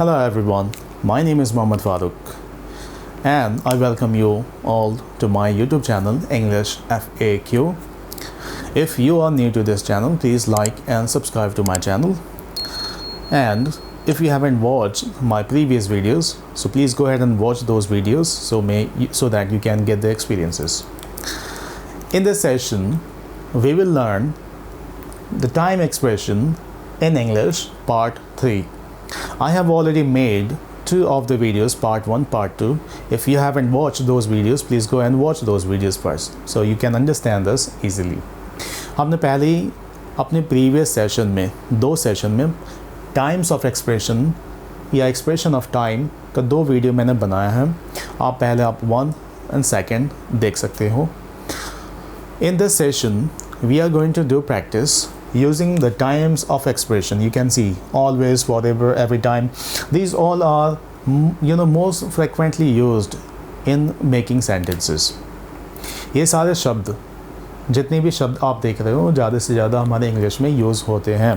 Hello everyone, my name is Mohammad Farooq and I welcome you all to my YouTube channel English FAQ. If you are new to this channel, please like and subscribe to my channel. And if you haven't watched my previous videos, so please go ahead and watch those videos so that you can get the experiences. In this session, we will learn the time expression in English part 3. I have already made 2 of the videos, part 1, part 2. If you haven't watched those videos, please go and watch those videos first so you can understand this easily. हमने पहले ही अपने previous session में 2 session में times of expression या expression of time का 2 video मैंने बनाया है. आप पहले 1 and 2 देख सकते हो. In this session, we are going to do practice using the times of expression. You can see always, whatever, every time. These all are most frequently used in making sentences. ये सारे शब्द, जितने भी शब्द आप देख रहे हो, ज़्यादा से ज़्यादा हमारे इंग्लिश में यूज़ होते हैं.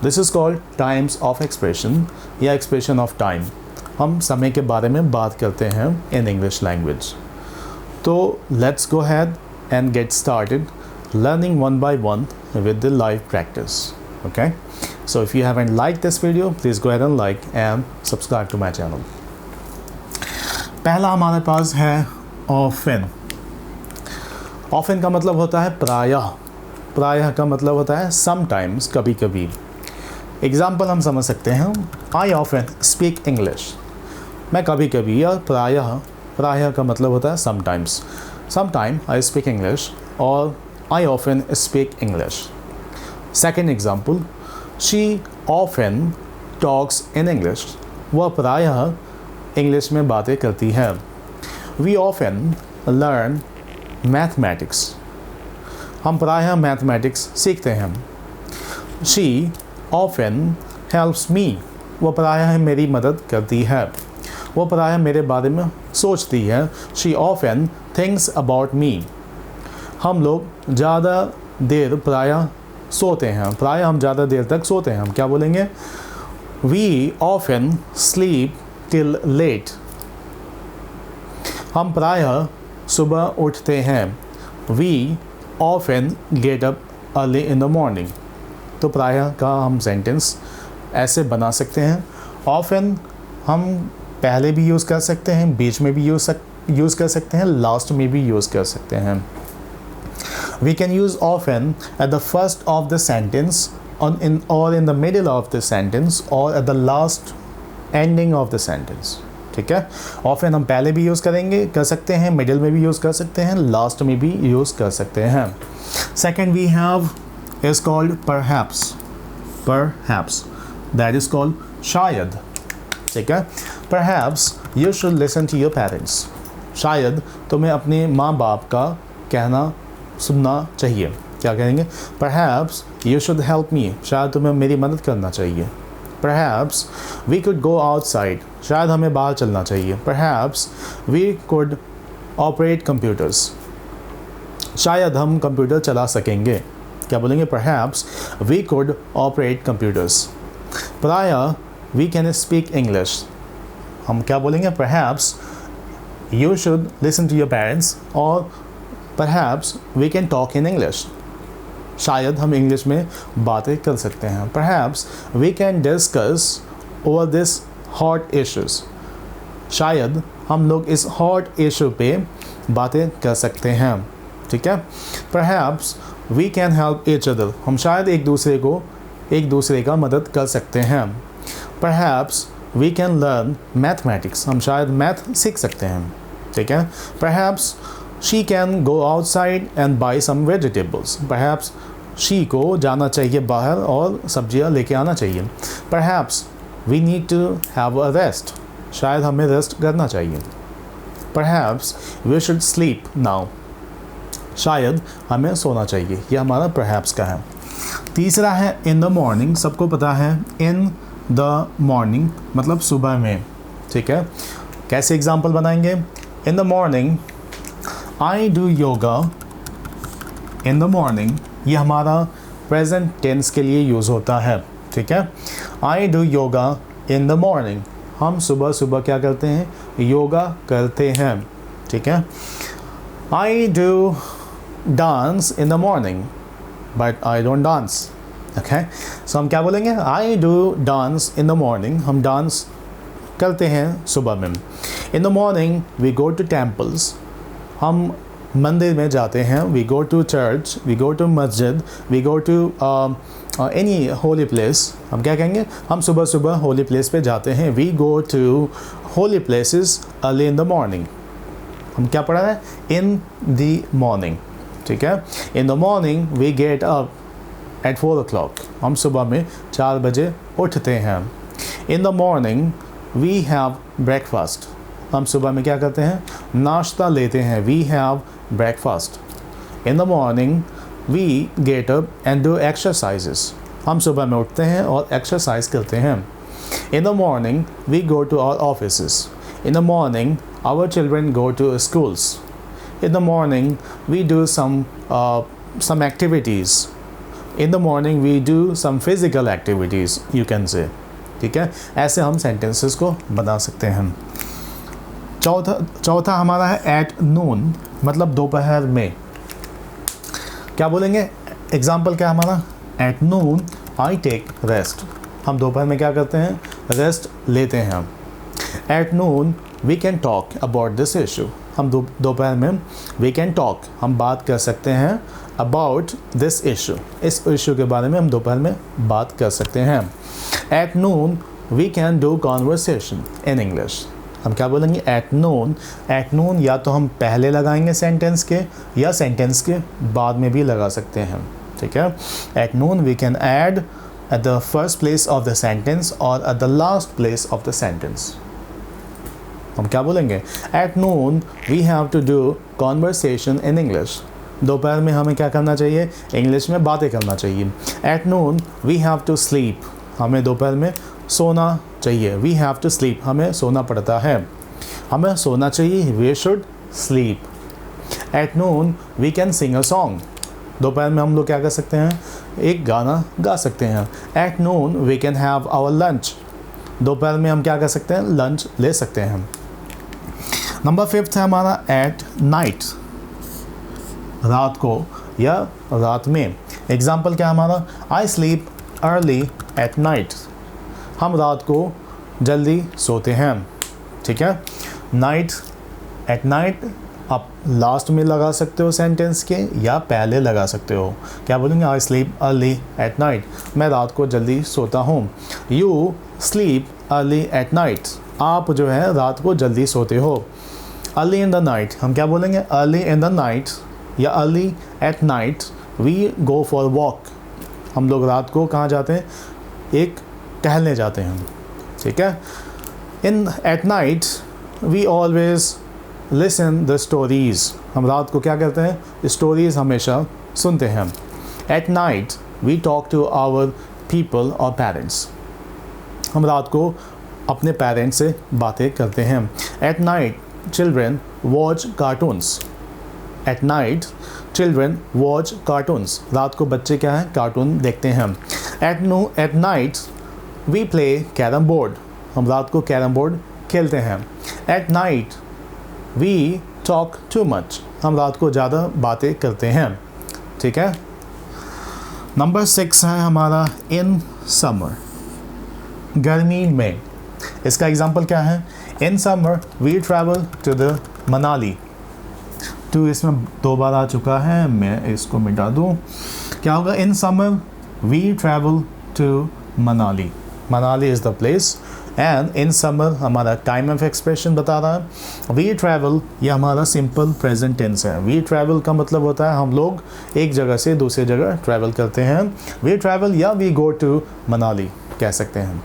This is called times of expression या expression of time. हम समय के बारे में बात करते हैं in English language. तो let's go ahead and get started learning one by one with the live practice. Okay, so if you haven't liked this video, please go ahead and like and subscribe to my channel. पहला हमारे पास है often. Often का मतलब होता है प्रायः. प्रायः का मतलब होता है sometimes, कभी कभी. एग्जाम्पल हम समझ सकते हैं. I often speak English. मैं कभी कभी या प्रायः का मतलब होता है sometimes. Sometimes I speak English or I often speak English. Second example, she often talks in English. वह प्रायः इंग्लिश में बातें करती है. We often learn mathematics. हम प्रायः मैथमेटिक्स सीखते हैं. She often helps me. वह प्रायः मेरी मदद करती है. वह प्रायः मेरे बारे में सोचती है. She often thinks about me. हम लोग ज़्यादा देर प्रायः सोते हैं. प्रायः हम ज़्यादा देर तक सोते हैं. हम क्या बोलेंगे? We often sleep till late. हम प्रायः सुबह उठते हैं. We often get up early in the morning. तो प्रायः का हम सेंटेंस ऐसे बना सकते हैं. often हम पहले भी यूज़ कर सकते हैं, बीच में भी यूज़ कर सकते हैं, लास्ट में भी यूज़ कर सकते हैं. We can use often at the first of the sentence or in the middle of the sentence or at the last ending of the sentence. ठीक है. often हम पहले भी यूज़ कर सकते हैं, मिडिल में भी यूज़ कर सकते हैं, लास्ट में भी यूज़ कर सकते हैं. Second we have is called perhaps. Perhaps, that is called शायद. ठीक है. Perhaps you should listen to your parents. शायद तुम्हें अपने माँ बाप का कहना सुनना चाहिए. क्या कहेंगे? Perhaps you should help me. शायद तुम्हें मेरी मदद करना चाहिए. Perhaps we could go outside. शायद हमें बाहर चलना चाहिए. Perhaps we could operate computers. शायद हम कंप्यूटर चला सकेंगे. क्या बोलेंगे? Perhaps we could operate computers. प्रायः we can speak English. हम क्या बोलेंगे? Perhaps you should listen to your parents or perhaps we can talk in English. शायद हम इंग्लिश में बातें कर सकते हैं. Perhaps we can discuss over this hot issues. शायद हम लोग इस hot issue पे बातें कर सकते हैं. ठीक है. Perhaps we can help each other. हम शायद एक दूसरे का मदद कर सकते हैं. Perhaps we can learn mathematics. हम शायद मैथ सीख सकते हैं. ठीक है. Perhaps she can go outside and buy some vegetables. Perhaps she को जाना चाहिए बाहर और सब्जियां लेके आना चाहिए. Perhaps we need to have a rest. शायद हमें रेस्ट करना चाहिए. Perhaps we should sleep now. शायद हमें सोना चाहिए. यह हमारा perhaps का है. तीसरा है in the morning. सबको पता है in the morning मतलब सुबह में. ठीक है. कैसे एग्जाम्पल बनाएंगे? In the morning I do yoga in the morning. ये हमारा प्रेजेंट टेंस के लिए यूज़ होता है. ठीक है. I do yoga in the morning, हम सुबह सुबह क्या करते हैं, योगा करते हैं, ठीक है। I do dance in the morning but I don't dance, okay. So हम क्या बोलेंगे, I do dance in the morning, हम डांस करते हैं सुबह में। In the morning we go to temples, हम मंदिर में जाते हैं, we go to church, we go to मस्जिद, we go to any holy place, हम क्या कहेंगे, हम सुबह सुबह होली प्लेस पे जाते हैं। We go to holy places early in the morning, हम क्या पढ़ा है, इन द मॉर्निंग, ठीक है। In the morning we get up at 4 o'clock, हम सुबह में 4 बजे उठते हैं। In the morning we have breakfast, हम सुबह में क्या करते हैं, नाश्ता लेते हैं। We have breakfast. In the morning we get up and do exercises, हम सुबह में उठते हैं और एक्सरसाइज करते हैं। In the morning we go to our offices. In the morning our children go to schools. In the morning we do some activities. In the morning we do some physical activities, you can say, ठीक है। ऐसे हम sentences को बना सकते हैं। चौथा हमारा है एट नून, मतलब दोपहर में। क्या बोलेंगे, एग्जाम्पल क्या हमारा, at noon I take rest, हम दोपहर में क्या करते हैं, रेस्ट लेते हैं। At noon we can talk about this issue, हम दोपहर में वी कैन टॉक, हम बात कर सकते हैं अबाउट दिस इशू, इस इशू के बारे में हम दोपहर में बात कर सकते हैं। At noon we can do conversation in English, हम क्या बोलेंगे, एट नून। एट नून या तो हम पहले लगाएंगे सेंटेंस के या सेंटेंस के बाद में भी लगा सकते हैं, ठीक है। At noon we can add at the first place of the sentence और at the last place of the sentence. हम क्या बोलेंगे, at noon we have to do conversation in English, दोपहर में हमें क्या करना चाहिए, इंग्लिश में बातें करना चाहिए। At noon we have to sleep, हमें दोपहर में सोना चाहिए। वी हैव टू स्लीप, हमें सोना पड़ता है, हमें सोना चाहिए, we should sleep. At noon we can sing a song, दोपहर में हम लोग क्या कर सकते हैं, एक गाना गा सकते हैं। At noon we can have our lunch, दोपहर में हम क्या कर सकते हैं, लंच ले सकते हैं। नंबर 5 है हमारा एट नाइट, रात को या रात में। एग्जाम्पल क्या हमारा, I sleep early at night, हम रात को जल्दी सोते हैं, ठीक है। नाइट, एट नाइट आप लास्ट में लगा सकते हो सेंटेंस के या पहले लगा सकते हो। क्या बोलेंगे, I sleep early at night, मैं रात को जल्दी सोता हूँ। You sleep early at night, आप जो है रात को जल्दी सोते हो। अर्ली इन द नाइट, हम क्या बोलेंगे, अर्ली इन द नाइट या early at night we go for walk, हम लोग रात को कहाँ जाते हैं, एक टहलने जाते हैं, ठीक है। In at night we always listen the stories, हम रात को क्या करते हैं, स्टोरीज़ हमेशा सुनते हैं। At night we talk to our people और पेरेंट्स, हम रात को अपने पेरेंट्स से बातें करते हैं। At night children watch cartoons, at night children watch cartoons, रात को बच्चे क्या हैं, कार्टून देखते हैं। At night we play carrom board, हम रात को कैरम बोर्ड खेलते हैं। At night we talk too much, हम रात को ज़्यादा बातें करते हैं, ठीक है। नंबर 6 है हमारा इन समर, गर्मी में। इसका एग्जाम्पल क्या है, in summer we travel to the Manali, तो इसमें 2 बार आ चुका है, मैं इसको मिटा दूँ। क्या होगा, in summer we travel to Manali, Manali is the place. And in summer हमारा टाइम ऑफ एक्सप्रेशन बता रहा है। वी ट्रैवल ये हमारा सिंपल प्रेजेंट टेंस है। वी ट्रैवल का मतलब होता है हम लोग एक जगह से दूसरी जगह ट्रैवल करते हैं। वी ट्रैवल या वी गो टू मनाली कह सकते हैं।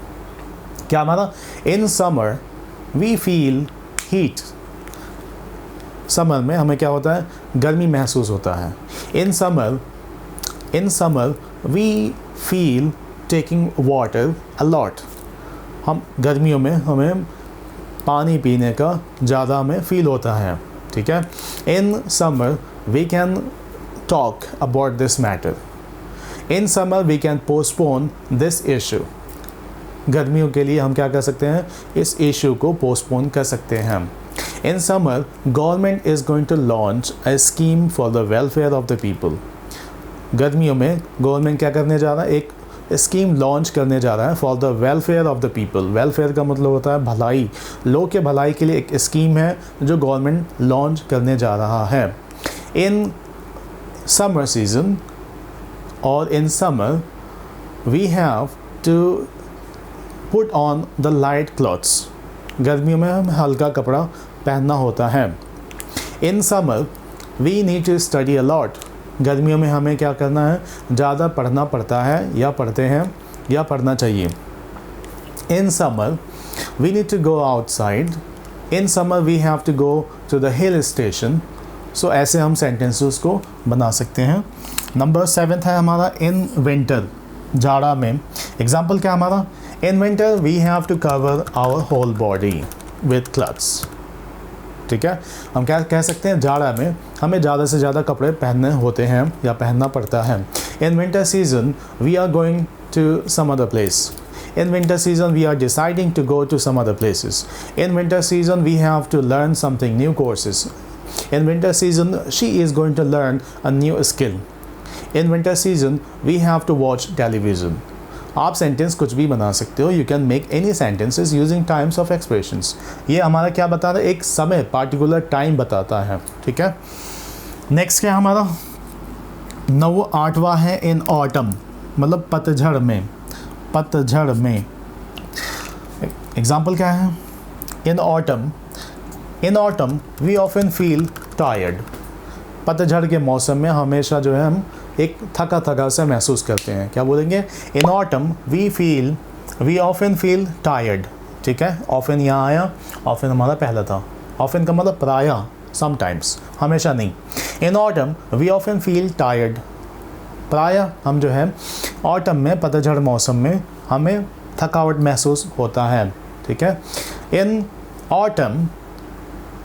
क्या हमारा, in summer we feel heat, summer में हमें क्या होता है, गर्मी महसूस होता है। In summer we feel taking water a lot, हम गर्मियों में हमें पानी पीने का ज़्यादा हमें फील होता है, ठीक है। In summer we can talk about this matter, in summer we can postpone this issue, गर्मियों के लिए हम क्या कर सकते हैं, इस इशू को पोस्टपोन कर सकते हैं। In summer government is going to launch a scheme for the welfare of the people. गर्मियों में गवर्नमेंट क्या करने जा रहा है, एक स्कीम लॉन्च करने जा रहा है for the welfare of the people. Welfare का मतलब होता है भलाई, लोग के भलाई के लिए एक स्कीम है जो गवर्नमेंट लॉन्च करने जा रहा है। इन समर सीजन और in summer we have to put on the light clothes. गर्मियों में हम हल्का कपड़ा पहनना होता है। In summer we need to study a lot. गर्मियों में हमें क्या करना है, ज़्यादा पढ़ना पड़ता है या पढ़ते हैं या पढ़ना चाहिए। In summer we need to go outside. In summer we have to go to the hill station. So ऐसे हम सेंटेंसेस को बना सकते हैं। नंबर 7 है हमारा इन विंटर, जाड़ा में। एग्जाम्पल क्या हमारा, in winter we have to cover our whole body with clothes. ठीक है, हम क्या कह सकते हैं, जाड़ा में हमें ज़्यादा से ज़्यादा कपड़े पहनने होते हैं या पहनना पड़ता है। In winter season we are going to some other place. In winter season we are deciding to go to some other places. In winter season we have to learn something new courses. In winter season she is going to learn a new skill. In winter season we have to watch television. आप sentence कुछ भी बना सकते हो। You can make any sentences using times of expressions. ये हमारा क्या बता रहा है, एक समय, पार्टिकुलर टाइम बताता है। ठीक है, नेक्स्ट क्या हमारा 8वां है इन ऑटम, मतलब पतझड़ में। पतझड़ में एग्जाम्पल क्या है, in autumn we often feel tired. पतझड़ के मौसम में हमेशा जो है हम एक थका थका सा महसूस करते हैं। क्या बोलेंगे, in autumn we often feel tired. ठीक है, ऑफन यहाँ आया, ऑफन हमारा पहला था। ऑफन का मतलब प्रायः, समटाइम्स, हमेशा नहीं। In autumn we often feel tired, प्रायः हम जो है ऑटम में, पतझड़ मौसम में हमें थकावट महसूस होता है। ठीक है, in autumn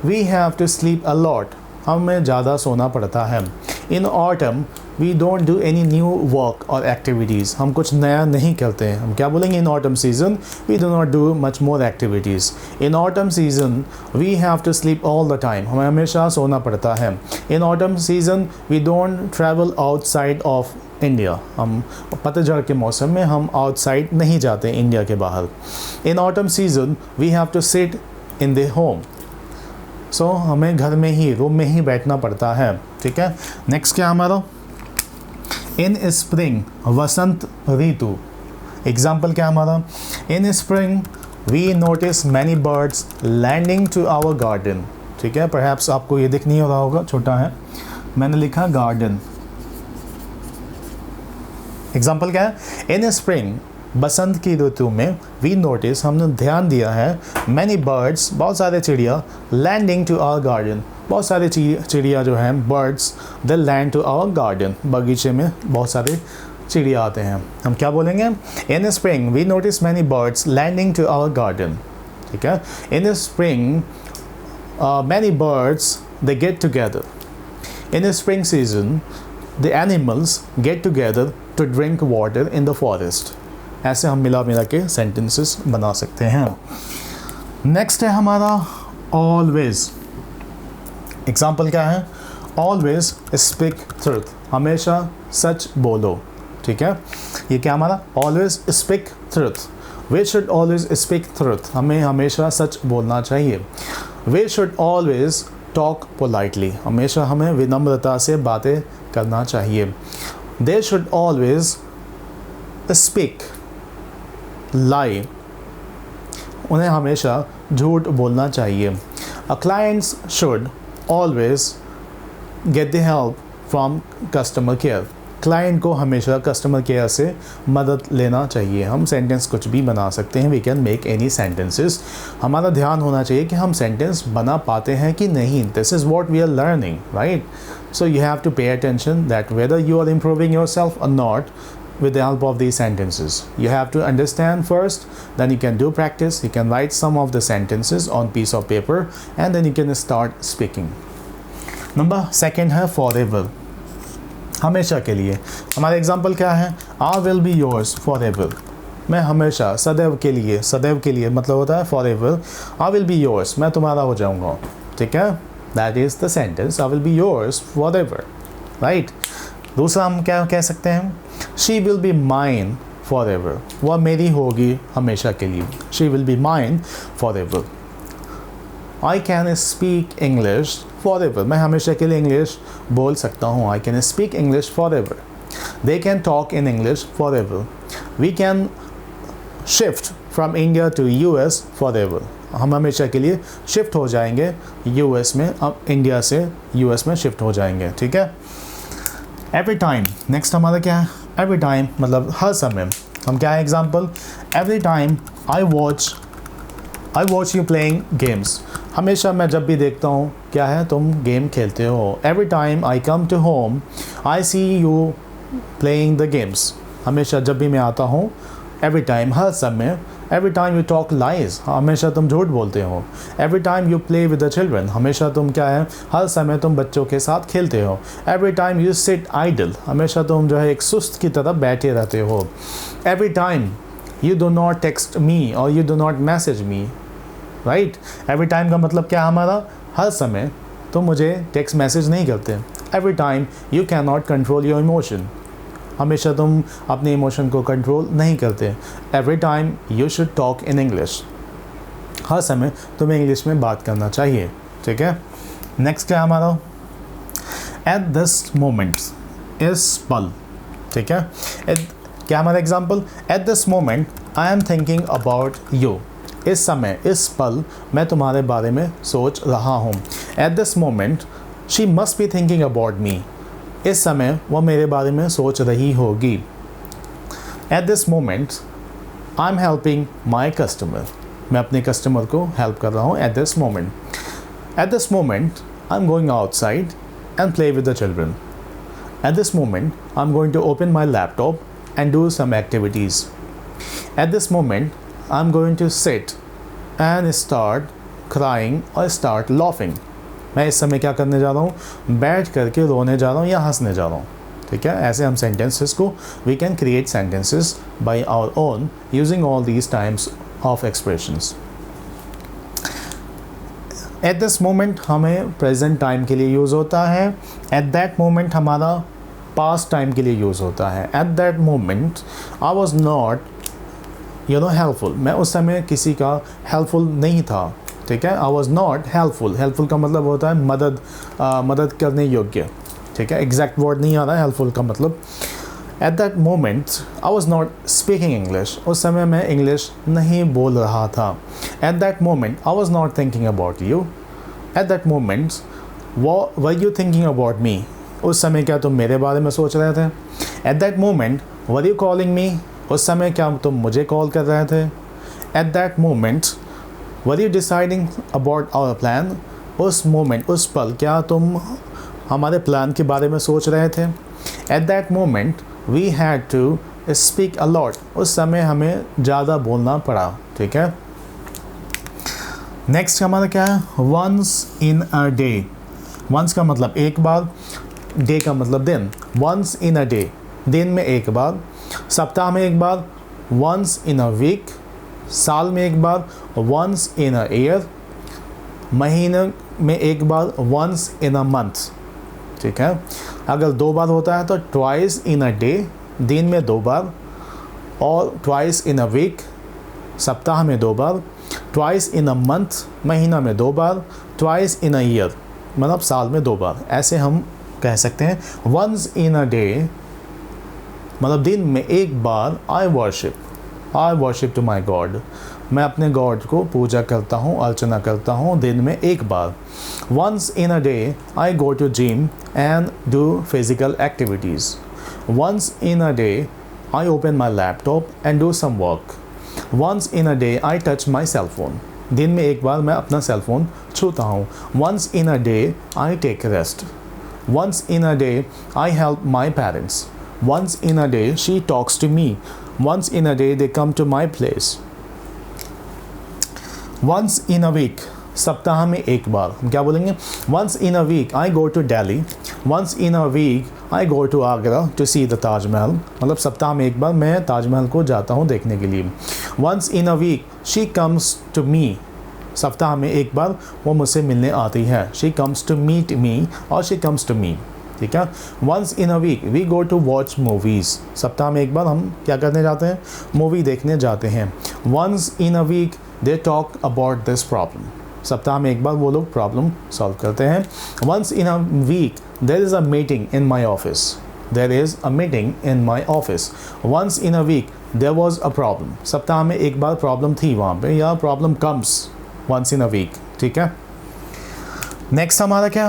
we have to sleep a lot, हमें ज़्यादा सोना पड़ता है। In autumn we don't do any new work और एक्टिविटीज़, हम कुछ नया नहीं करते हैं। हम क्या बोलेंगे, in autumn season we do not do much more activities. In autumn season we have to sleep all the time, हमें हमेशा सोना पड़ता है। In autumn season we don't travel outside of India, हम पतझड़ के मौसम में हम आउटसाइड नहीं जाते इंडिया के बाहर। In autumn season we have to sit in the home, so हमें घर में ही, रूम में ही बैठना पड़ता है। ठीक है, नेक्स्ट क्या हमारा, in spring, Vasant Ritu. Example क्या हमारा, in spring we notice many birds landing to our garden. ठीक है, परहैप्स आपको ये दिख नहीं हो रहा होगा, छोटा है, मैंने लिखा गार्डन। एग्जाम्पल क्या है, इन स्प्रिंग, बसंत की ऋतु में, वी नोटिस, हमने ध्यान दिया है, मैनी बर्ड्स, बहुत सारे चिड़िया, लैंडिंग टू आवर गार्डन, बहुत सारे चिड़िया जो हैं, birds, they land to our garden, बगीचे में बहुत सारे चिड़िया आते हैं। हम क्या बोलेंगे, in spring we notice many birds landing to our garden. ठीक है, in spring many birds they get together. In spring season the animals get together to drink water in the forest. ऐसे हम मिला के सेंटेंसेस बना सकते हैं। Next है हमारा ऑलवेज। एग्जाम्पल क्या है, ऑलवेज स्पीक ट्रुथ, हमेशा सच बोलो। ठीक है, ये क्या हमारा, always speak truth. We should always speak truth, हमें हमेशा सच बोलना चाहिए। We should always talk politely, हमेशा हमें विनम्रता से बातें करना चाहिए। They should always speak lie, उन्हें हमेशा झूठ बोलना चाहिए। A clients should always get the help from customer care, client को हमेशा कस्टमर केयर से मदद लेना चाहिए। हम सेंटेंस कुछ भी बना सकते हैं, we can make any sentences. हमारा ध्यान होना चाहिए कि हम सेंटेंस बना पाते हैं कि नहीं। This is what we are learning, right? So you have to pay attention that whether you are improving yourself और not with the help of these sentences. You have to understand first, then you can do practice, you can write some of the sentences on piece of paper and then you can start speaking. Number 2 है forever, हमेशा के लिए। हमारा example क्या है, I will be yours forever, मैं हमेशा, सदैव के लिए मतलब होता है for ever. I will be yours, मैं तुम्हारा हो जाऊँगा, ठीक है, that is the sentence, I will be yours for ever, right. दूसरा हम क्या कह सकते हैं, she will be mine for ever, वह मेरी होगी हमेशा के लिए, she will be mine for ever. I can speak English for ever, मैं हमेशा के लिए इंग्लिश बोल सकता हूँ, I can speak English for ever. They can talk in English forever. We can shift from India to US forever, हम हमेशा के लिए शिफ्ट हो जाएंगे US में, अब इंडिया से US में शिफ्ट हो जाएंगे, ठीक है। एवरी टाइम, नेक्स्ट हमारा क्या है, एवरी टाइम मतलब हर समय। हम क्या है example, every time I watch you playing games, हमेशा मैं जब भी देखता हूँ क्या है तुम गेम खेलते हो। Every time I come to home I see you playing the games, हमेशा जब भी मैं आता हूँ, एवरी टाइम हर समय। Every time you talk lies, हमेशा तुम झूठ बोलते हो। Every time you play with the children, हमेशा तुम क्या है हर समय तुम बच्चों के साथ खेलते हो। Every time you sit idle, हमेशा तुम जो है एक सुस्त की तरह बैठे रहते हो। Every time you do not text me और you do not message me, right. Every time का मतलब क्या हमारा, हर समय तुम मुझे टेक्स्ट मैसेज नहीं करते। Every time you can not control your emotion, हमेशा तुम अपने इमोशन को कंट्रोल नहीं करते। Every time you should talk in English, हर समय तुम्हें इंग्लिश में बात करना चाहिए, ठीक है। नेक्स्ट क्या हमारा, एट दिस मोमेंट, इस पल, ठीक है। क्या हमारा example, eight this moment I am thinking about you, इस समय इस पल मैं तुम्हारे बारे में सोच रहा हूँ। At this moment she must be thinking about me, इस समय वह मेरे बारे में सोच रही होगी। At this moment I am helping my customer, मैं अपने कस्टमर को हेल्प कर रहा हूँ at this moment. At this moment I am going outside and play with the children, at this moment I am going to open my laptop and do some activities. At this moment I am going to sit and start crying और start laughing, मैं इस समय क्या करने जा रहा हूँ, बैठ करके रोने जा रहा हूँ या हंसने जा रहा हूँ, ठीक है। ऐसे हम सेंटेंसेस को, we can create sentences by our own using all these times of expressions. At this moment हमें प्रेजेंट टाइम के लिए यूज़ होता है। एट दैट मोमेंट हमारा पास्ट टाइम के लिए यूज़ होता है। At that moment I was not helpful, मैं उस समय किसी का हेल्पफुल नहीं था, ठीक है। आई वॉज नॉट हेल्पफुल, हेल्पफुल का मतलब होता है मदद करने योग्य, ठीक है। एग्जैक्ट वर्ड नहीं आ रहा है हेल्पफुल का मतलब। Eight that moment I was not speaking English, उस समय मैं इंग्लिश नहीं बोल रहा था। Eight that moment I was not thinking about you. Eight that moment were you thinking about मी, उस समय क्या तुम मेरे बारे में सोच रहे थे। At that moment were you calling me, उस समय क्या तुम मुझे कॉल कर रहे थे। At that moment were you deciding about our plan, उस मोमेंट उस पल क्या तुम हमारे प्लान के बारे में सोच रहे थे। At that moment we had to speak a lot, उस समय हमें ज़्यादा बोलना पड़ा, ठीक है। नेक्स्ट हमारा क्या है, once in a day, once का मतलब एक बार, डे का मतलब दिन। वंस इन अ डे, दिन में एक बार, सप्ताह में एक बार, वंस इन अ वीक, साल में एक बार, वंस इन अ ईयर, महीने में एक बार, वंस इन अ मंथ, ठीक है। अगर दो बार होता है तो ट्वाइस इन अ डे, दिन में दो बार, और ट्वाइस इन अ वीक, सप्ताह में दो बार, ट्वाइस इन अ मंथ, महीना में दो बार, ट्वाइस इन अ ईयर मतलब साल में दो बार। ऐसे हम कह सकते हैं वंस इन अ डे मतलब दिन में एक बार। I worship to my God, मैं अपने गॉड को पूजा करता हूँ, अर्चना करता हूँ दिन में एक बार। Once in a day I go to gym and do physical activities. Once in a day I open my laptop and do some work. Once in a day I touch my cell phone, दिन में एक बार मैं अपना cell phone छूता हूँ। Once in a day I take rest. Once in a day I help my parents. Once in a day she talks to me. Once in a day they come to my place. Once in a week सप्ताह में एक बार हम क्या बोलेंगे, once in a week I go to Delhi, once in a week I go to Agra to see the Taj Mahal, मतलब सप्ताह में एक बार मैं ताजमहल को जाता हूँ देखने के लिए। Once in a week she comes to me, सप्ताह में एक बार वो मुझसे मिलने आती है, she comes to meet me और शी कम्स टू मी, ठीक है। Once in a week we go to watch movies, सप्ताह में एक बार हम क्या करने जाते हैं, मूवी देखने जाते हैं। Once in a week they talk about this problem, सप्ताह में एक बार वो लोग प्रॉब्लम सॉल्व करते हैं। Once in a week there is a meeting in my office, there is a meeting in my office. Once in a week there was a problem, सप्ताह में एक बार प्रॉब्लम थी वहाँ पे, या problem comes once in a week, ठीक है। नेक्स्ट हमारा क्या,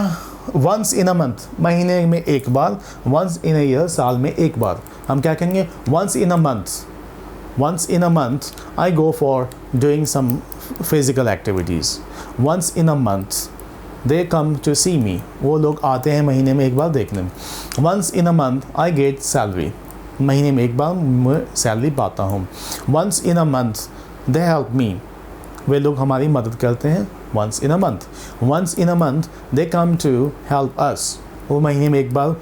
वंस इन अ मंथ, महीने में एक बार। वंस इन अ ईयर, साल में एक बार। हम क्या कहेंगे, once in a month, once in a month I go for doing some physical activities. Once in a month they come to see me, वो लोग आते हैं महीने में एक बार देखने। Once in a month I get salary, महीने में एक बार मैं सैलरी पाता हूँ। Once in a month they help me, वे लोग हमारी मदद करते हैं। Once in a month, once in a month they come to help us, वो महीने में एक बार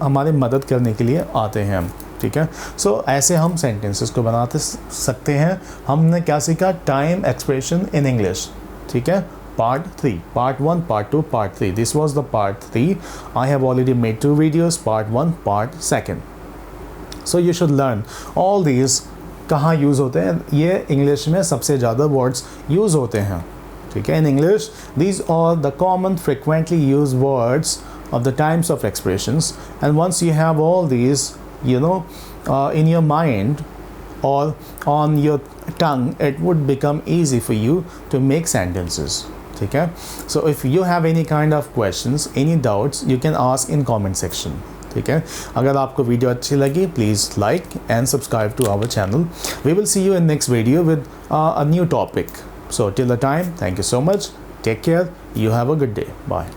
हमारे मदद करने के लिए आते हैं, ठीक है। सो ऐसे हम सेंटेंसेस को बनाते सकते हैं। हमने क्या सीखा, टाइम एक्सप्रेशन इन इंग्लिश, ठीक है। Part 3, Part 1, Part 2, Part 3. This was the Part 3. I have already made 2 videos, Part 1, Part 2. So you should learn all these कहाँ यूज़ होते हैं, ये इंग्लिश में सबसे ज़्यादा वर्ड्स यूज़ होते हैं, ठीक है। In English these are the common frequently used words of the types of expressions, and once you have all these, you know, in your mind or on your tongue, it would become easy for you to make sentences, ठीक है। So if you have any kind of questions, any doubts, you can ask in comment section, ठीक है। अगर आपको video अच्छी लगी, please like and subscribe to our channel. We will see you in next video with a new topic. So till the time, thank you so much, take care, you have a good day, bye.